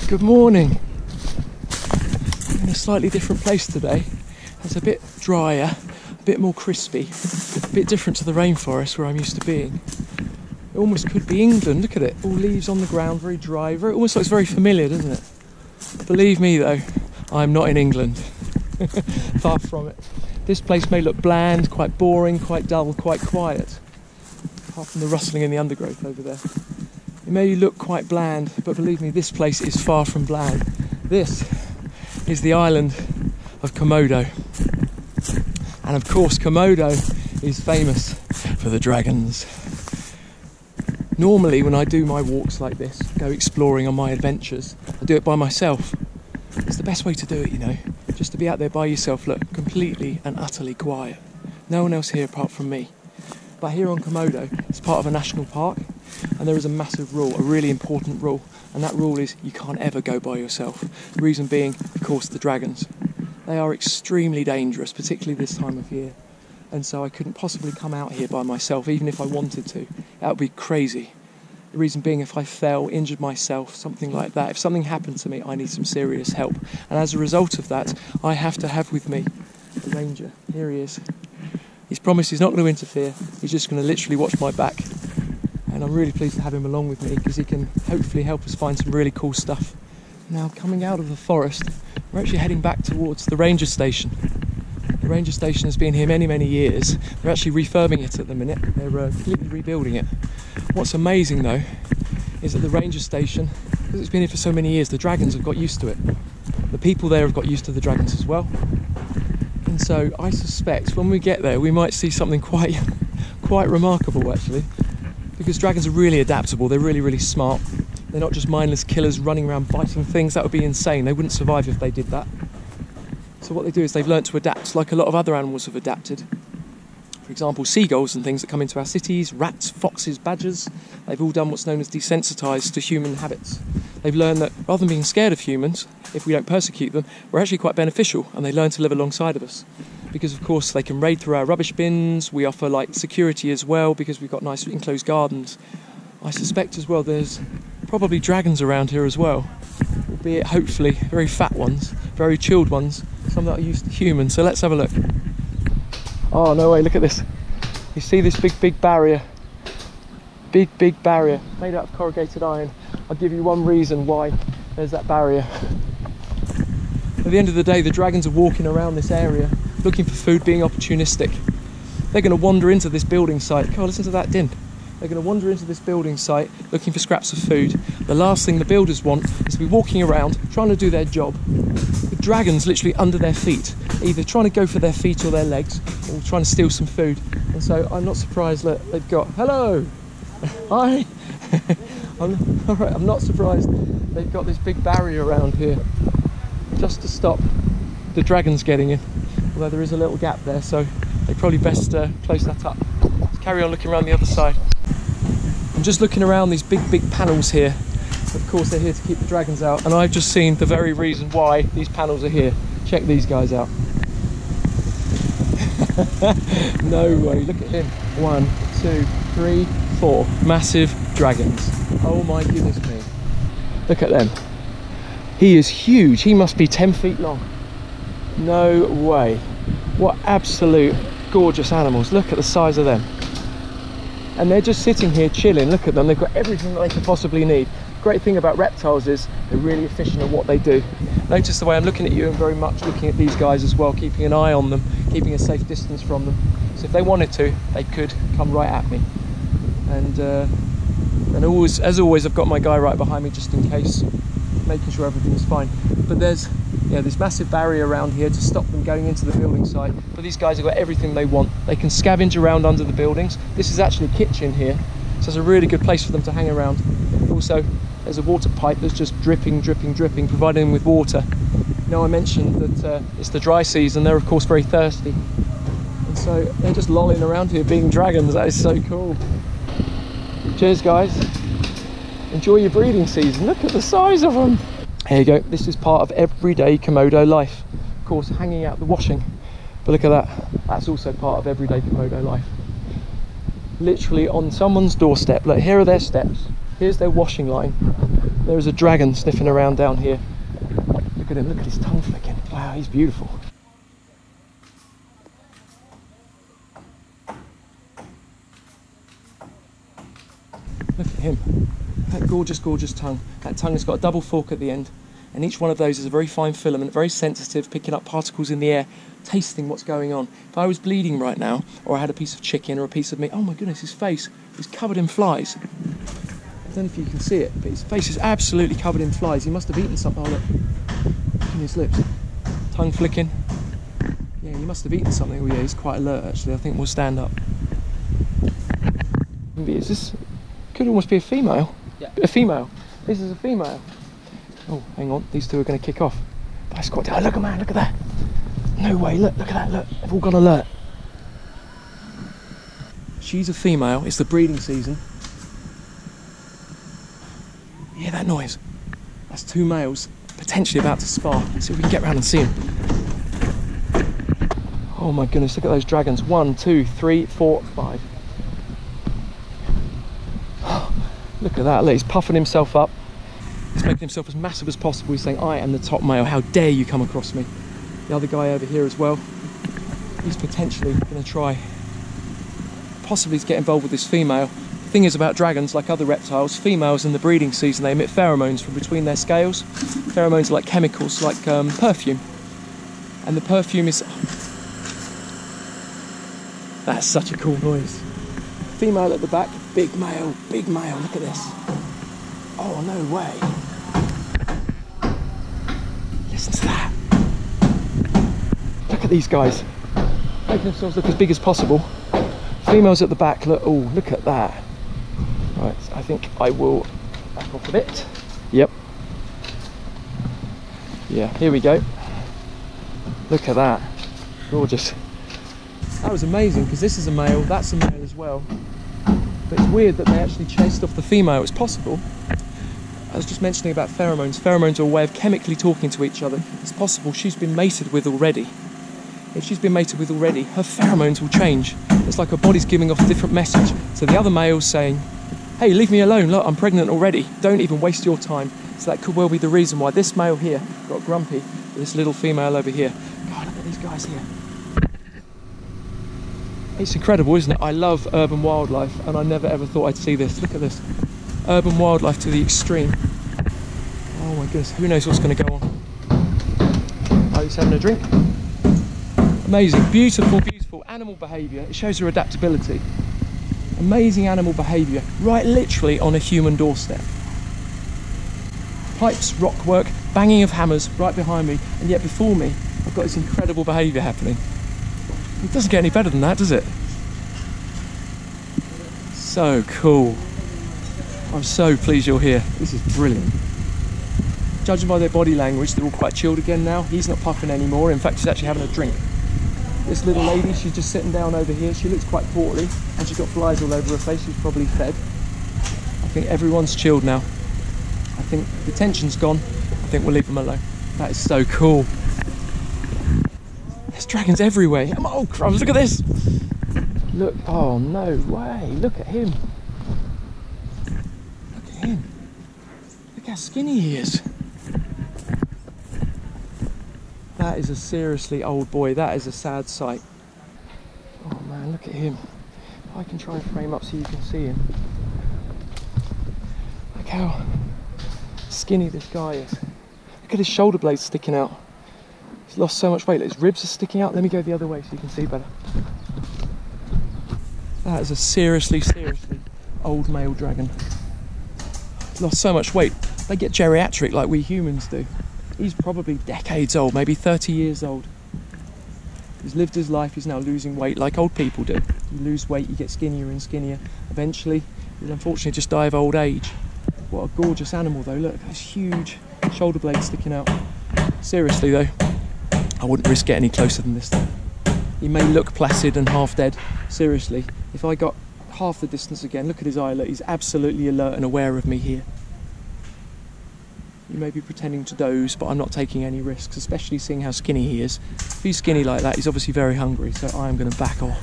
Good morning. I'm in a slightly different place today. It's a bit drier, a bit more crispy, a bit different to the rainforest where I'm used to being. It almost could be England, look at it. All leaves on the ground, very dry, it almost looks very familiar, doesn't it? Believe me though, I'm not in England. Far from it. This place may look bland, quite boring, quite dull, quite quiet. Apart from the rustling in the undergrowth over there. It may look quite bland, but believe me, this place is far from bland. This is the island of Komodo. And of course, Komodo is famous for the dragons. Normally, when I do my walks like this, go exploring on my adventures, I do it by myself. It's the best way to do it, you know, just to be out there by yourself, look, completely and utterly quiet. No one else here apart from me. But here on Komodo, it's part of a national park, and there is a massive rule, a really important rule, and that rule is you can't ever go by yourself. The reason being, of course, the dragons. They are extremely dangerous, particularly this time of year, and so I couldn't possibly come out here by myself, even if I wanted to. That would be crazy. The reason being, if I fell, injured myself, something like that, if something happened to me, I need some serious help. And as a result of that, I have to have with me a ranger. Here he is. He's promised he's not going to interfere, he's just going to literally watch my back. And I'm really pleased to have him along with me because he can hopefully help us find some really cool stuff. Now, coming out of the forest, we're actually heading back towards the ranger station. The ranger station has been here many, many years. They're actually refurbing it at the minute. They're completely rebuilding it. What's amazing though, is that the ranger station, because it's been here for so many years, the dragons have got used to it. The people there have got used to the dragons as well. And so I suspect when we get there, we might see something quite remarkable actually. Because dragons are really adaptable, they're really, really smart. They're not just mindless killers running around biting things. That would be insane. They wouldn't survive if they did that. So what they do is they've learnt to adapt like a lot of other animals have adapted. For example, seagulls and things that come into our cities, rats, foxes, badgers, they've all done what's known as desensitised to human habits. They've learned that rather than being scared of humans, if we don't persecute them, we're actually quite beneficial, and they learn to live alongside of us. Because of course they can raid through our rubbish bins, we offer like security as well because we've got nice enclosed gardens. I suspect as well there's probably dragons around here as well, albeit hopefully very fat ones, very chilled ones, some that are used to humans. So let's have a look. Oh no way, look at this. You see this big barrier? Big barrier made out of corrugated iron. I'll give you one reason why there's that barrier. At the end of the day, the dragons are walking around this area looking for food, being opportunistic. They're going to wander into this building site. Oh, listen to that din. They're going to wander into this building site looking for scraps of food. The last thing the builders want is to be walking around trying to do their job with dragons literally under their feet, either trying to go for their feet or their legs or trying to steal some food. And so I'm not surprised that they've got, hello, hi. I'm not surprised they've got this big barrier around here just to stop the dragons getting in. Although there is a little gap there, so they probably best close that up. Let's carry on looking around the other side. I'm just looking around these big panels here. Of course they're here to keep the dragons out, and I've just seen the very reason why these panels are here. Check these guys out. No way, look at him. 1, 2, 3, 4 massive dragons. Oh my goodness me. Look at them. He is huge, he must be 10 feet long. No way. What absolute gorgeous animals. Look at the size of them. And they're just sitting here chilling. Look at them, they've got everything that they could possibly need. Great thing about reptiles is they're really efficient at what they do. Notice the way I'm looking at you and very much looking at these guys as well, keeping an eye on them, keeping a safe distance from them. So if they wanted to, they could come right at me. And always, as always, I've got my guy right behind me just in case, making sure everything's fine. But there's this massive barrier around here to stop them going into the building site. But these guys have got everything they want. They can scavenge around under the buildings. This is actually a kitchen here, so it's a really good place for them to hang around. Also, there's a water pipe that's just dripping, providing them with water. Now I mentioned that it's the dry season, they're of course very thirsty. And so they're just lolling around here being dragons. That is so cool. Cheers guys. Enjoy your breeding season. Look at the size of them. Here you go. This is part of everyday Komodo life. Of course, hanging out the washing. But look at that. That's also part of everyday Komodo life. Literally on someone's doorstep. Look, here are their steps. Here's their washing line. There is a dragon sniffing around down here. Look at him, look at his tongue flicking. Wow, he's beautiful. Look at him. That gorgeous, gorgeous tongue. That tongue has got a double fork at the end, and each one of those is a very fine filament, very sensitive, picking up particles in the air, tasting what's going on. If I was bleeding right now, or I had a piece of chicken or a piece of meat, oh my goodness, his face is covered in flies. I don't know if you can see it, but his face is absolutely covered in flies. He must have eaten something. Oh, look. Look in his lips. Tongue flicking. Yeah, he must have eaten something. Oh yeah, he's quite alert actually. I think we'll stand up. Is this... could almost be a female. Yeah. A female. This is a female. Oh, hang on. These two are going to kick off. But I squat down. Look at man, look at that. No way, look at that, look. They've all gone alert. She's a female. It's the breeding season. You hear that noise? That's two males potentially about to spar. Let's see if we can get around and see them. Oh my goodness, look at those dragons. 1, 2, 3, 4, 5. Look at that, look, he's puffing himself up. He's making himself as massive as possible. He's saying, I am the top male, how dare you come across me. The other guy over here as well, he's potentially going to try, possibly to get involved with this female. The thing is about dragons, like other reptiles, females in the breeding season, they emit pheromones from between their scales. Pheromones are like chemicals, like perfume. And the perfume is... That's such a cool noise. Female at the back, big male, look at this. Oh, no way. Listen to that. Look at these guys, making themselves look as big as possible. Females at the back, look, oh, look at that. Right, I think I will back off a bit. Yep. Yeah, here we go. Look at that, gorgeous. That was amazing, because this is a male, that's a male as well. But it's weird that they actually chased off the female. It's possible. I was just mentioning about pheromones. Pheromones are a way of chemically talking to each other. It's possible she's been mated with already. If she's been mated with already, her pheromones will change. It's like her body's giving off a different message. So the other male's saying, hey, leave me alone, look, I'm pregnant already. Don't even waste your time. So that could well be the reason why this male here got grumpy with this little female over here. God, look at these guys here. It's incredible, isn't it? I love urban wildlife, and I never ever thought I'd see this. Look at this. Urban wildlife to the extreme. Oh my goodness, who knows what's going to go on. Oh, he's having a drink. Amazing, beautiful, beautiful animal behaviour. It shows her adaptability. Amazing animal behaviour, right literally on a human doorstep. Pipes, rock work, banging of hammers right behind me, and yet before me, I've got this incredible behaviour happening. It doesn't get any better than that, does it? So cool. I'm so pleased you're here. This is brilliant. Judging by their body language, they're all quite chilled again now. He's not puffing anymore. In fact, he's actually having a drink. This little lady, she's just sitting down over here. She looks quite portly, and she's got flies all over her face. She's probably fed. I think everyone's chilled now. I think the tension's gone. I think we'll leave them alone. That is so cool. There's dragons everywhere. Oh, crumbs, look at this. Look, oh no way. Look at him. Look at him. Look how skinny he is. That is a seriously old boy. That is a sad sight. Oh man, look at him. I can try and frame up so you can see him. Look how skinny this guy is. Look at his shoulder blades sticking out. He's lost so much weight. His ribs are sticking out. Let me go the other way so you can see better. That is a seriously, seriously old male dragon. He's lost so much weight. They get geriatric like we humans do. He's probably decades old, maybe 30 years old. He's lived his life, he's now losing weight like old people do. You lose weight, you get skinnier and skinnier. Eventually, you'll unfortunately just die of old age. What a gorgeous animal though, look, those huge shoulder blades sticking out. Seriously though, I wouldn't risk getting any closer than this thing. He may look placid and half dead. Seriously, if I got half the distance again, look at his eye, look, he's absolutely alert and aware of me here. You may be pretending to doze, but I'm not taking any risks, especially seeing how skinny he is. If he's skinny like that, he's obviously very hungry, so I am going to back off.